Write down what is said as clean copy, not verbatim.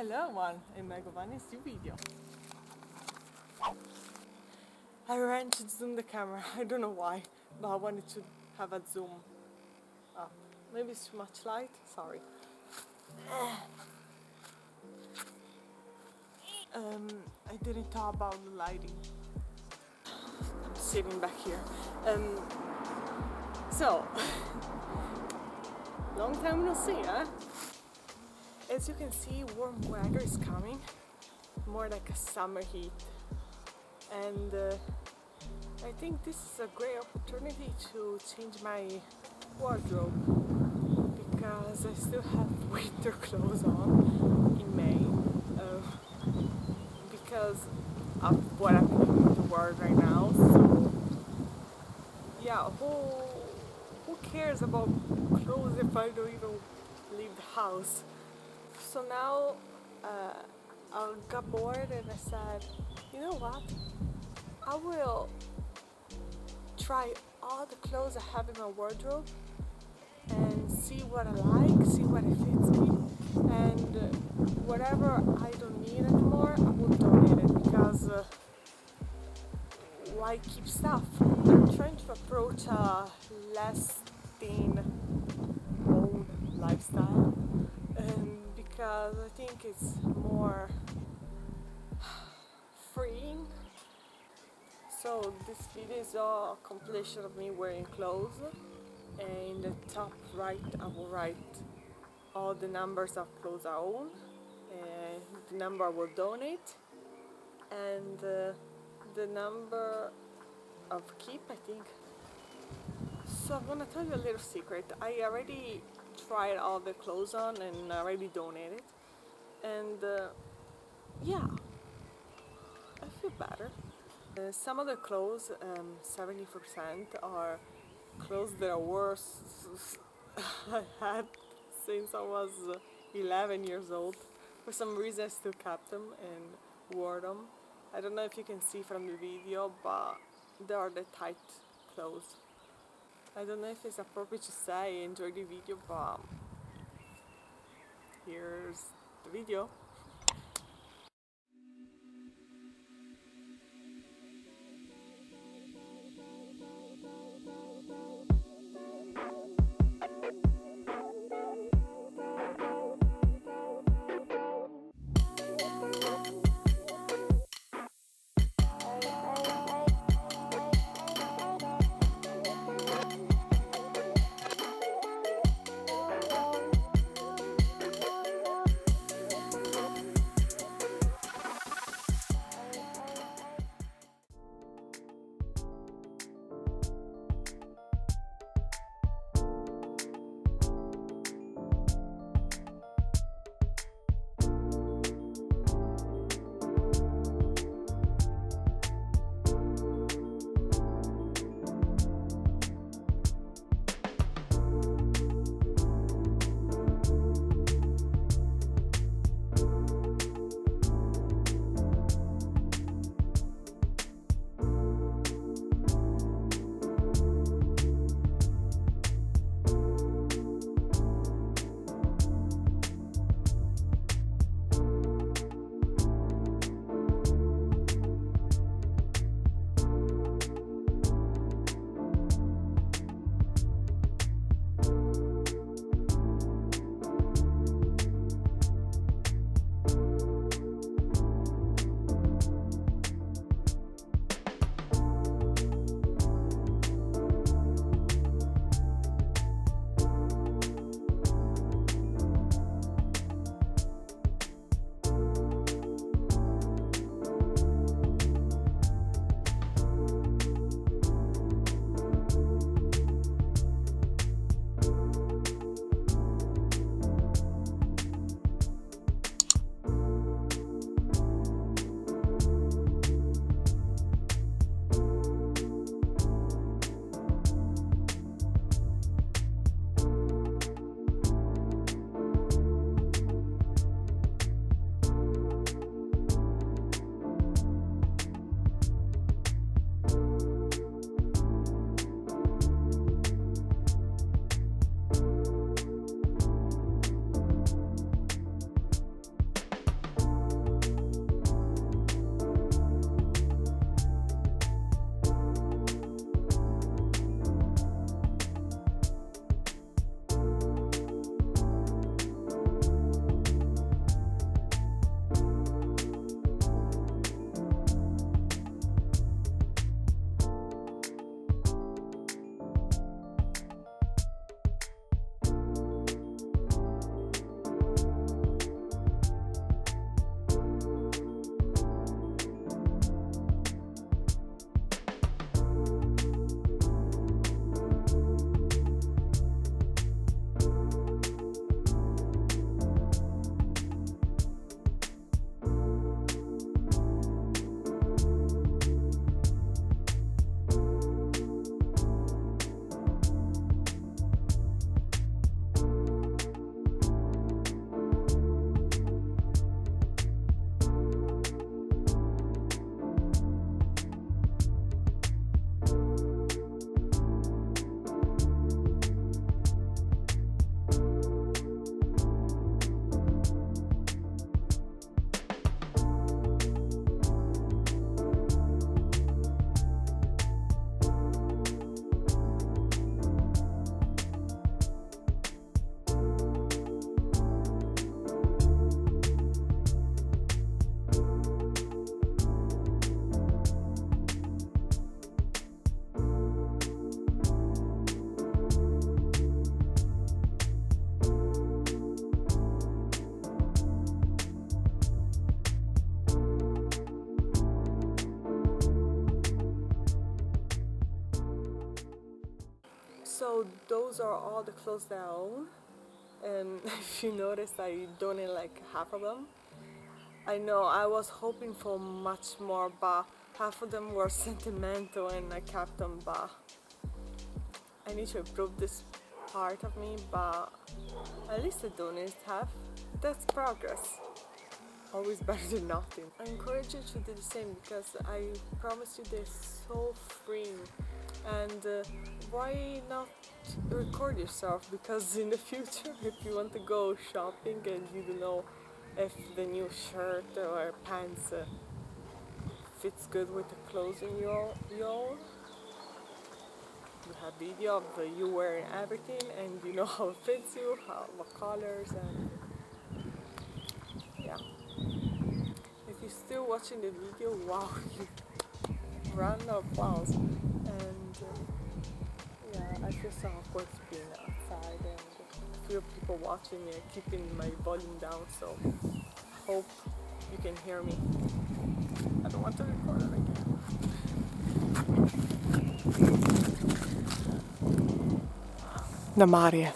Hello everyone, è Megovani's new video. I ran to zoom the camera, I don't know why, but I wanted to have a zoom up. Maybe it's too much light, sorry. I didn't talk about the lighting. I'm sitting back here. So, long time no see, huh? As you can see, warm weather is coming, more like a summer heat, and I think this is a great opportunity to change my wardrobe because I still have winter clothes on in May because of what happening in the world right now. So yeah, who cares about clothes if I don't even leave the house? So now I got bored and I said, you know what, I will try all the clothes I have in my wardrobe and see what I like, see what it fits me, and whatever I don't need anymore, I will donate it because why keep stuff? I'm trying to approach a less thin old lifestyle. Because I think it's more freeing. So this video is a compilation of me wearing clothes, and in the top right I will write all the numbers of clothes I own, and the number I will donate, and the number of keep, I think. So I'm gonna tell you a little secret. I already tried all the clothes on and already donated, and yeah, I feel better. Some of the clothes, 70%, are clothes that I wore I had since I was 11 years old. For some reason I still kept them and wore them. I don't know if you can see from the video, but they are the tight clothes. I don't know if it's appropriate to say enjoy the video, but here's the video. So those are all the clothes that I own. And if you notice, I donate like half of them. I know I was hoping for much more, but half of them were sentimental and I kept them, but I need to improve this part of me, but at least I donate half. That's progress. Always better than nothing. I encourage you to do the same because I promise you they're so freeing. And why not record yourself? Because in the future, if you want to go shopping and you don't know if the new shirt or pants fits good with the clothing you own, you have video of you wearing everything and you know how it fits you, what colors, and yeah. If you're still watching the video, wow, you round of applause. And yeah, I feel so awkward being outside and I feel people watching me and keeping my volume down, so hope you can hear me. I don't want to record it again. The mare.